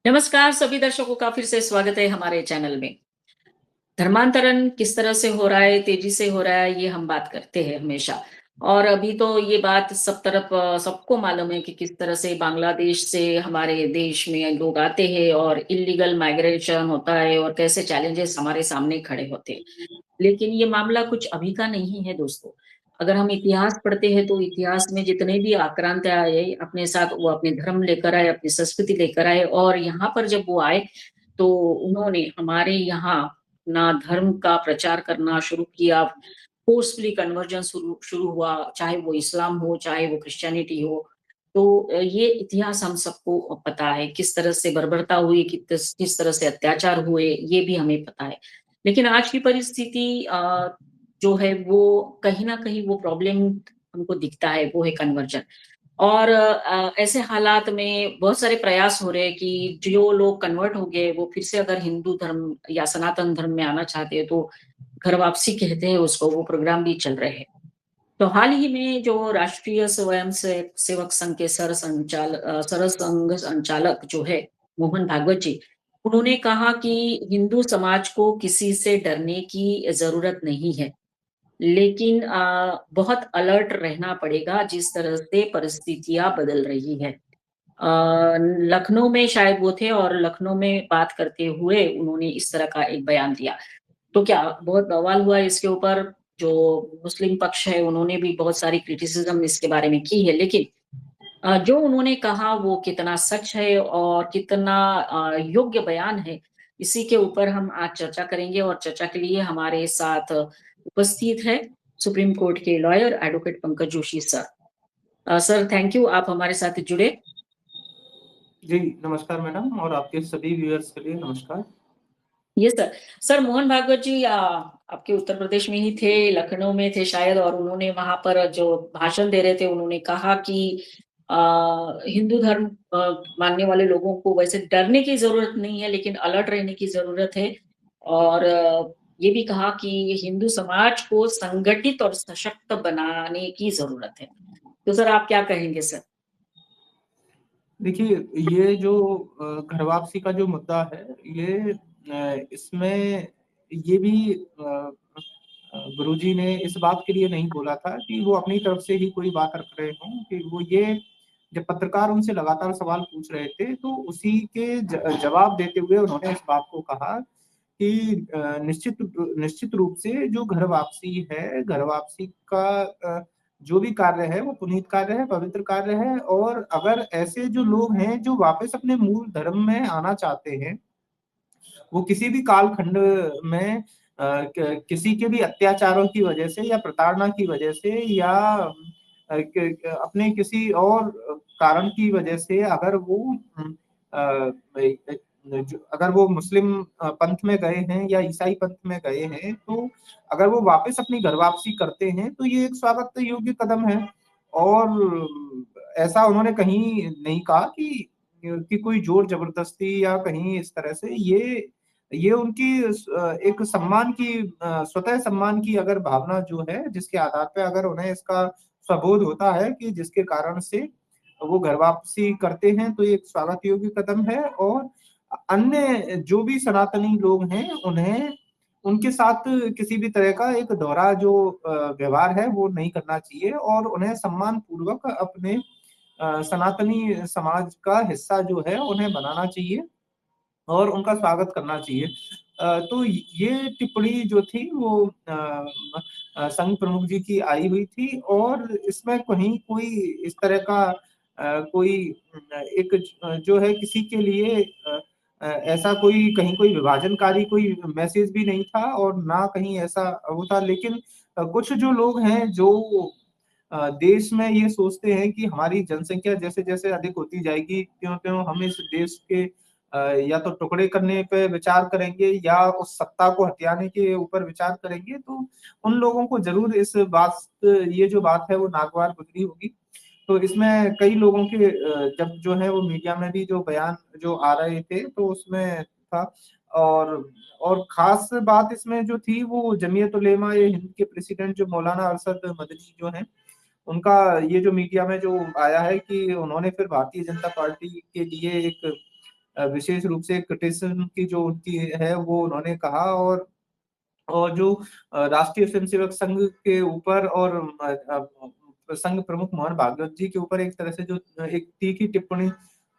नमस्कार सभी दर्शकों का फिर से स्वागत है हमारे चैनल में। धर्मांतरण किस तरह से हो रहा है, तेजी से हो रहा है, ये हम बात करते हैं हमेशा। और अभी तो ये बात सब तरफ सबको मालूम है कि किस तरह से बांग्लादेश से हमारे देश में लोग आते हैं और इल्लीगल माइग्रेशन होता है और कैसे चैलेंजेस हमारे सामने खड़े होते हैं। लेकिन ये मामला कुछ अभी का नहीं है दोस्तों। अगर हम इतिहास पढ़ते हैं तो इतिहास में जितने भी आक्रांत आए अपने साथ वो अपने धर्म लेकर आए, अपनी संस्कृति लेकर आए और यहाँ पर जब वो आए तो उन्होंने हमारे यहाँ अपना धर्म का प्रचार करना शुरू किया। फोर्सफुली कन्वर्जन शुरू शुरू हुआ, चाहे वो इस्लाम हो, चाहे वो क्रिश्चियनिटी हो। तो ये इतिहास हम सबको पता है, किस तरह से बर्बरता हुई, किस तरह से अत्याचार हुए, ये भी हमें पता है। लेकिन आज की परिस्थिति जो है वो कहीं न कहीं वो प्रॉब्लम हमको दिखता है, वो है कन्वर्जन। और ऐसे हालात में बहुत सारे प्रयास हो रहे हैं कि जो लोग कन्वर्ट हो गए, वो फिर से अगर हिंदू धर्म या सनातन धर्म में आना चाहते हैं, तो घर वापसी कहते हैं उसको, वो प्रोग्राम भी चल रहे हैं। तो हाल ही में जो राष्ट्रीय स्वयं से सेवक संघ के सरसंघ संचालक जो है मोहन भागवत जी, उन्होंने कहा कि हिंदू समाज को किसी से डरने की जरूरत नहीं है, लेकिन बहुत अलर्ट रहना पड़ेगा जिस तरह से परिस्थितियां बदल रही है। लखनऊ में शायद वो थे और लखनऊ में बात करते हुए उन्होंने इस तरह का एक बयान दिया। तो क्या बहुत बवाल हुआ इसके ऊपर। जो मुस्लिम पक्ष है उन्होंने भी बहुत सारी क्रिटिसिज्म इसके बारे में की है, लेकिन जो उन्होंने कहा वो कितना सच है और कितना योग्य बयान है, इसी के ऊपर हम आज चर्चा करेंगे। और चर्चा के लिए हमारे साथ उपस्थित है सुप्रीम कोर्ट के lawyer advocate Pankaj Joshi sir. Sir thank you, आप हमारे साथ जुड़े। जी, नमस्कार मैडम और आपके सभी व्यूअर्स के लिए नमस्कार। ये सर। सर मोहन भागवत जी आपके उत्तर प्रदेश में ही थे, लखनऊ में थे शायद, और उन्होंने वहां पर जो भाषण दे रहे थे उन्होंने कहा कि हिंदू धर्म मानने वाले लोगों को वैसे डरने की जरूरत नहीं है, लेकिन अलर्ट रहने की जरूरत है। और ये भी कहा कि हिंदू समाज को संगठित और सशक्त बनाने की जरूरत है। तो सर आप क्या कहेंगे सर। देखिए, ये जो घर वापसी का जो मुद्दा है, ये इसमें ये भी गुरुजी ने इस बात के लिए नहीं बोला था कि वो अपनी तरफ से ही कोई बात रख रहे हों, कि वो ये जब पत्रकार उनसे लगातार सवाल पूछ रहे थे, तो उसी के जवाब देते हुए उन्होंने इस बात को कहा कि निश्चित रूप से जो घर वापसी है, घर वापसी का जो भी कार्य है वो पुनीत कार्य है, पवित्र कार्य है। और अगर ऐसे जो लोग हैं जो वापस अपने मूल धर्म में आना चाहते हैं, वो किसी भी कालखंड में किसी के भी अत्याचारों की वजह से या प्रताड़ना की वजह से या अपने किसी और कारण की वजह से अगर वो अगर वो मुस्लिम पंथ में गए हैं या ईसाई पंथ में गए हैं, तो अगर वो वापस अपनी घर वापसी करते हैं तो ये एक स्वागत योग्य कदम है। और ऐसा उन्होंने कहीं नहीं कहा कि कोई जोर जबरदस्ती या कहीं इस तरह से। ये उनकी एक सम्मान की स्वतः सम्मान की अगर भावना जो है, जिसके आधार पे अगर उन्हें इसका स्वबोध होता है कि जिसके कारण से वो घर वापसी करते हैं, तो ये एक स्वागत योग्य कदम है। और अन्य जो भी सनातनी लोग हैं, उन्हें उनके साथ किसी भी तरह का एक दोहरा जो व्यवहार है वो नहीं करना चाहिए और उन्हें सम्मान पूर्वक अपने सनातनी समाज का हिस्सा जो है उन्हें बनाना चाहिए और उनका स्वागत करना चाहिए। तो ये टिप्पणी जो थी वो संघ प्रमुख जी की आई हुई थी और इसमें कहीं कोई इस तरह का कोई एक जो है किसी के लिए ऐसा कोई कहीं कोई विभाजनकारी कोई मैसेज भी नहीं था और ना कहीं ऐसा वो था। लेकिन कुछ जो लोग हैं जो देश में ये सोचते हैं कि हमारी जनसंख्या जैसे-जैसे अधिक होती जाएगी, त्यों-त्यों हम इस देश के या तो टुकड़े करने पे विचार करेंगे या उस सत्ता को हथियाने के ऊपर विचार करेंगे। तो उन लोगों को ज़रूर इस बात ये जो बात है वो नागवार गुज़री होगी। तो इसमें कई लोगों के जब जो है वो मीडिया में भी जो बयान जो आ रहे थे तो उसमें था। और और ख़ास बात इसमें जो थी वो जमीयत उलेमा ए हिंद के प्रेसिडेंट जो मौलाना अरशद मदनी जो हैं, उनका ये जो मीडिया में जो आया है कि उन्होंने फिर भारतीय जनता पार्टी के लिए एक विशेष रूप से क्रिटिसिज्म की जो उनकी है वो उन्होंने कहा। और जो राष्ट्रीय स्वयंसेवक संघ के ऊपर और संघ प्रमुख मोहन भागवत जी के ऊपर एक तरह से जो एक तीखी टिप्पणी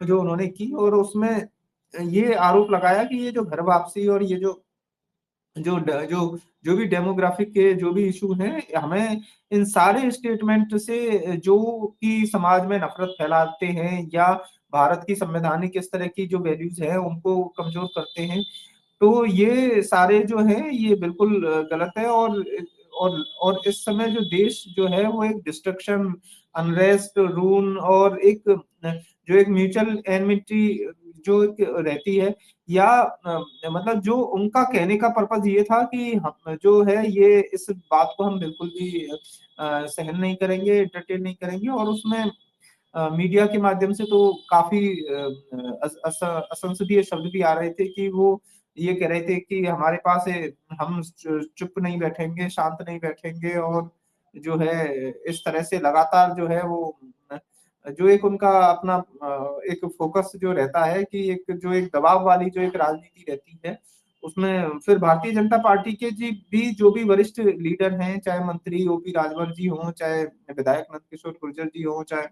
जो उन्होंने की, और उसमें ये आरोप लगाया कि ये जो घर वापसी और ये जो जो ड जो जो भी डेमोग्राफिक के जो भी इश्यू हैं, हमें इन सारे स्टेटमेंट से जो कि समाज में नफ़रत फैलाते हैं या भारत की संवैधानिक इस तरह की जो वैल्यूज़ हैं, उनको कमज़ोर करते हैं। तो ये सारे जो हैं, ये बिल्कुल गलत है। और इस समय जो देश जो है वो एक डिस्ट्रक्शन, अनरेस्ट, रून और एक जो एक म्यूचुअल एनमिटी जो एक रहती है, या मतलब जो उनका कहने का पर्पज़ ये था कि हम जो है ये इस बात को हम बिल्कुल भी सहन नहीं करेंगे, एंटरटेन नहीं करेंगे। और उसमें मीडिया के माध्यम से तो काफ़ी असंसदीय शब्द भी आ रहे थे कि वो ये कह रहे थे कि हमारे पास हम चुप नहीं बैठेंगे, शांत नहीं बैठेंगे, और जो है इस तरह से लगातार जो है वो जो एक उनका अपना एक फ़ोकस जो रहता है कि एक दबाव वाली जो एक राजनीति रहती है, उसमें फिर भारतीय जनता पार्टी के जो भी वरिष्ठ लीडर हैं, चाहे मंत्री ओपी राजभर जी हों, चाहे विधायक नंदकिशोर गुर्जर जी हों, चाहे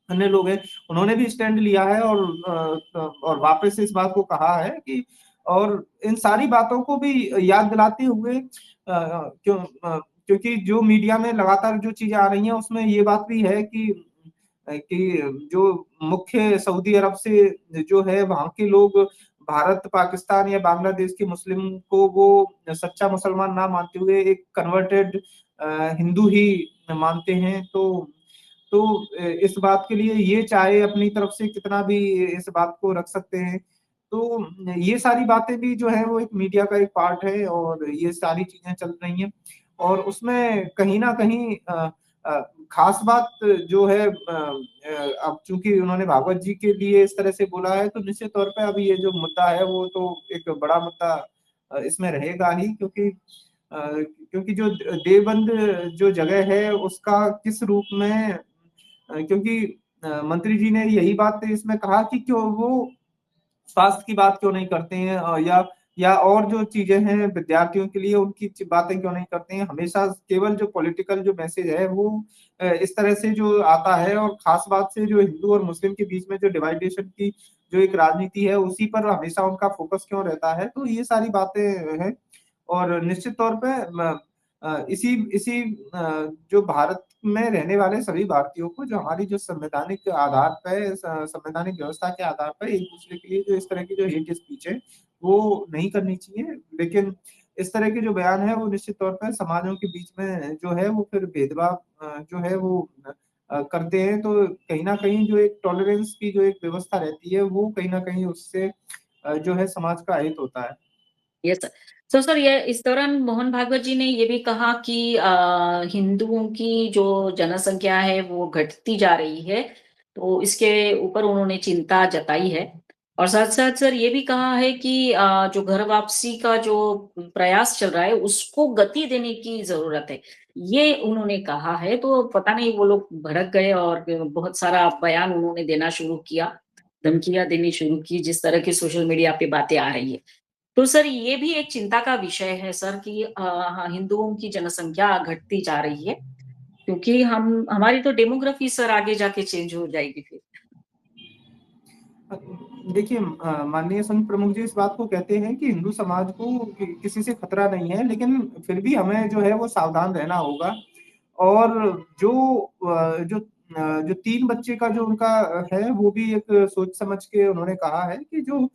अन्य लोग हैं, उन्होंने भी स्टैंड लिया है और वापस से इस बात को कहा है कि, और इन सारी बातों को भी याद दिलाते हुए क्योंकि जो मीडिया में लगातार जो चीज़ें आ रही हैं, उसमें ये बात भी है कि जो मुख्य सऊदी अरब से जो है वहाँ के लोग भारत, पाकिस्तान या बांग्लादेश के मुस्लिम को वो सच्चा मुसलमान ना मानते हुए एक कन्वर्टेड हिंदू ही मानते हैं। तो इस बात के लिए ये चाहे अपनी तरफ से कितना भी इस बात को रख सकते हैं। तो ये सारी बातें भी जो है वो एक मीडिया का एक पार्ट है, और ये सारी चीज़ें चल रही हैं। और उसमें कहीं न कहीं अ, ख़ास बात जो है अब चूँकि उन्होंने भागवत जी के लिए इस तरह से बोला है, तो निश्चित तौर पे अभी ये जो मुद्दा है वो तो एक बड़ा मुद्दा इसमें रहेगा ही, क्योंकि जो देवबंद जो जगह है उसका किस रूप में क्योंकि मंत्री जी ने यही बात इसमें कहा कि क्यों वो स्वास्थ्य की बात क्यों नहीं करते हैं, या और जो चीज़ें हैं विद्यार्थियों के लिए उनकी बातें क्यों नहीं करते हैं। हमेशा केवल जो पॉलिटिकल जो मैसेज है वो इस तरह से जो आता है, और ख़ास बात से जो हिंदू और मुस्लिम के बीच में जो डिवाइडेशन की जो एक राजनीति है, उसी पर हमेशा उनका फ़ोकस क्यों रहता है। तो ये सारी बातें हैं, और निश्चित तौर पे इसी इसी जो भारत में रहने वाले सभी भारतीयों को, जो हमारी जो संवैधानिक आधार पे संवैधानिक व्यवस्था के आधार पर एक-दूसरे के लिए जो इस तरह की जो हेट स्पीच है, वो नहीं करनी चाहिए। लेकिन इस तरह के जो बयान हैं, वो निश्चित तौर पर समाजों के बीच में जो है वो फिर भेदभाव जो है वो करते हैं। तो कहीं न कहीं जो एक टॉलरेंस की जो एक व्यवस्था रहती है, वो कहीं न कहीं उससे जो है समाज का अहित होता है। Yes sir. सो सर ये इस दौरान मोहन भागवत जी ने ये भी कहा कि हिंदुओं की जो जनसंख्या है वो घटती जा रही है, तो इसके ऊपर उन्होंने चिंता जताई है। और साथ-साथ सर ये भी कहा है कि जो घर वापसी का जो प्रयास चल रहा है उसको गति देने की ज़रूरत है। ये उन्होंने कहा है, तो पता नहीं वो लोग भड़क गए और बहुत सारा बयान उन्होंने देना शुरू किया, धमकियाँ देनी शुरू की, जिस तरह की सोशल मीडिया पे बातें आ रही है। तो सर ये भी एक चिंता का विषय है सर कि हाँ, हिंदुओं की जनसंख्या घटती जा रही है, क्योंकि हम हमारी तो डेमोग्राफी सर आगे जाके चेंज हो जाएगी फिर। अ, देखिए माननीय संघ प्रमुख जी इस बात को कहते हैं कि हिंदू समाज को किसी से खतरा नहीं है, लेकिन फिर भी हमें जो है वो सावधान रहना होगा। और जो 3 बच्चे का जो उनका है, वो भी एक सोच समझ के उन्होंने कहा है कि जो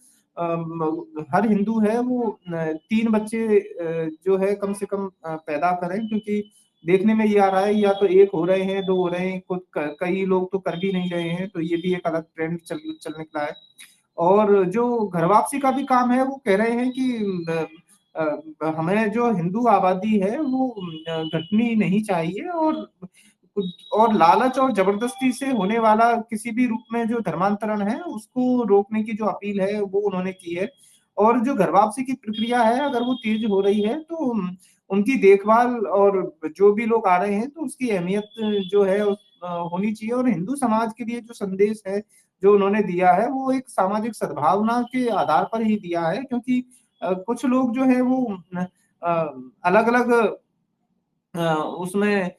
हर हिंदू है वो 3 बच्चे जो है कम से कम पैदा करें, क्योंकि देखने में ये आ रहा है या तो 1 हो रहे हैं, 2 हो रहे हैं, कुछ क कई लोग तो कर भी नहीं रहे हैं, तो ये भी एक अलग ट्रेंड चलने लगा है। और जो घर वापसी का भी काम है, वो कह रहे हैं कि हमें जो हिंदू आबादी है वो घटनी नहीं चाहिए, और लालच और ज़बरदस्ती से होने वाला किसी भी रूप में जो धर्मांतरण है, उसको रोकने की जो अपील है, वो उन्होंने की है। और जो घर वापसी की प्रक्रिया है, अगर वो तेज़ हो रही है, तो उनकी देखभाल और जो भी लोग आ रहे हैं, तो उसकी अहमियत जो है होनी चाहिए। और हिंदू समाज के लिए जो संदेश है, जो उन्होंने दिया है वो एक सामाजिक सद्भावना के आधार पर ही दिया है, क्योंकि कुछ लोग जो है वो अलग-अलग उसमें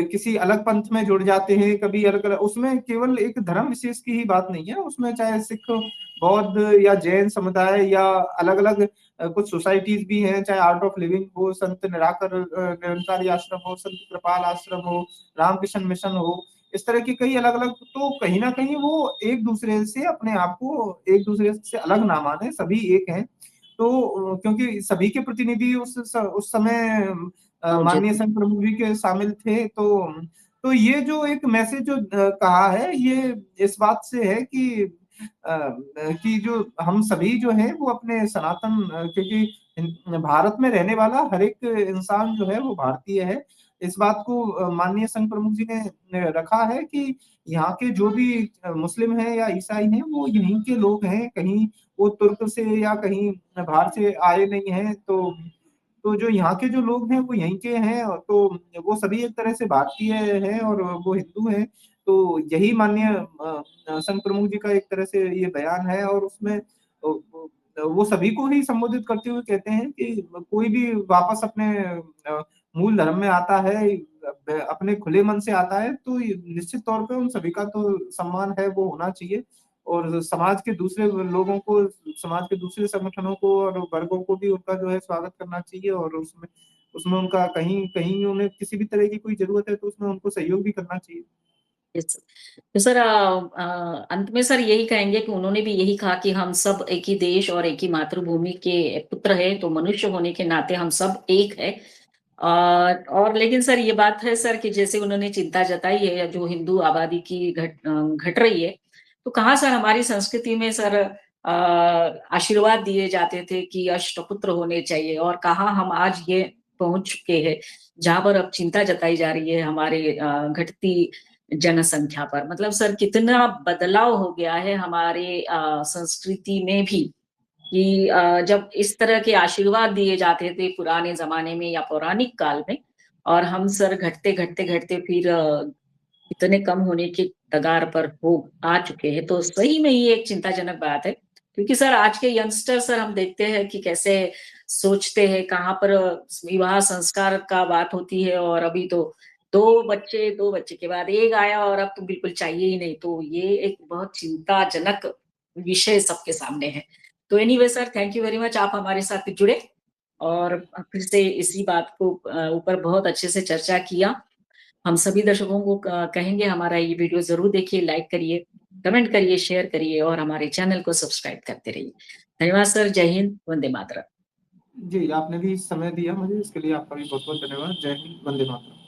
किसी अलग पंथ में जुड़ जाते हैं, कभी अलग-अलग, उसमें केवल एक धर्म विशेष की ही बात नहीं है, उसमें चाहे सिख, बौद्ध या जैन समुदाय या अलग-अलग कुछ सोसाइटीज़ भी हैं, चाहे आर्ट ऑफ लिविंग हो, संत निरंकारी आश्रम हो, संत कृपाल आश्रम हो, रामकृष्ण मिशन हो, इस तरह की कई अलग-अलग, तो कहीं न कहीं वो एक-दूसरे से अपने आप को एक-दूसरे से अलग ना माने, सभी एक हैं। तो क्योंकि सभी के प्रतिनिधि उस समय मौजूद माननीय थे। संघ प्रमुख जी के शामिल थे, तो ये जो एक मैसेज जो कहा है, ये इस बात से है कि जो हम सभी जो हैं वो अपने सनातन, क्योंकि भारत में रहने वाला हर एक इंसान जो है वो भारतीय है। इस बात को माननीय संघ प्रमुख जी ने रखा है कि यहाँ के जो भी मुस्लिम हैं या ईसाई हैं, वो यहीं के लोग हैं, कहीं वो तुर्क से या कहीं बाहर से आए नहीं हैं। तो जो यहाँ के जो लोग हैं वो यहीं के हैं, और तो वो सभी एक तरह से भारतीय हैं और वो हिंदू हैं। तो यही माननीय संघ प्रमुख जी का एक तरह से ये बयान है, और उसमें वो सभी को ही संबोधित करते हुए कहते हैं कि कोई भी वापस अपने मूल धर्म में आता है, अपने खुले मन से आता है, तो निश्चित तौर पे उन सभी का तो सम्मान है वो होना चाहिए, और समाज के दूसरे लोगों को, समाज के दूसरे संगठनों को और वर्गों को भी उनका जो है स्वागत करना चाहिए, और उसमें उसमें उनका कहीं कहीं उन्हें किसी भी तरह की कोई ज़रूरत है तो उसमें उनको सहयोग भी करना चाहिए। यस। तो सर अंत में सर यही कहेंगे कि उन्होंने भी यही कहा कि हम सब एक ही देश और एक ही मातृभूमि के पुत्र हैं, तो मनुष्य होने के नाते हम सब एक है। और लेकिन सर ये बात है सर कि जैसे उन्होंने चिंता जताई है जो हिंदू आबादी की घट रही है, तो कहाँ सर हमारी संस्कृति में सर आशीर्वाद दिए जाते थे कि अष्टपुत्र होने चाहिए, और कहाँ हम आज ये पहुंच चुके हैं जहां पर अब चिंता जताई जा रही है हमारे घटती जनसंख्या पर। मतलब सर कितना बदलाव हो गया है हमारे संस्कृति में भी कि जब इस तरह के आशीर्वाद दिए जाते थे पुराने ज़माने में या पौराणिक काल में, और हम सर घटते-घटते-घटते फिर इतने कम होने की कगार पर हो आ चुके हैं, तो सही में ये एक चिंताजनक बात है। क्योंकि सर आज के यंगस्टर सर हम देखते हैं कि कैसे सोचते हैं, कहाँ पर विवाह संस्कार का बात होती है, और अभी तो 2 बच्चे के बाद 1 आया और अब तो बिल्कुल चाहिए ही नहीं। तो ये एक बहुत चिंताजनक विषय सबके सामने है। तो anyway sir thank you very much, आप हमारे साथ जुड़े और फिर से इसी बात को ऊपर बहुत अच्छे से चर्चा किया। हम सभी दर्शकों को कहेंगे हमारा ये वीडियो ज़रूर देखिए, लाइक करिए, कमेंट करिए, शेयर करिए और हमारे चैनल को सब्सक्राइब करते रहिए। धन्यवाद सर, जय हिंद, वंदे मातरम। जी, आपने भी समय दिया मुझे, इसके लिए आपका भी बहुत-बहुत धन्यवाद। जय हिंद, वंदे मातरम।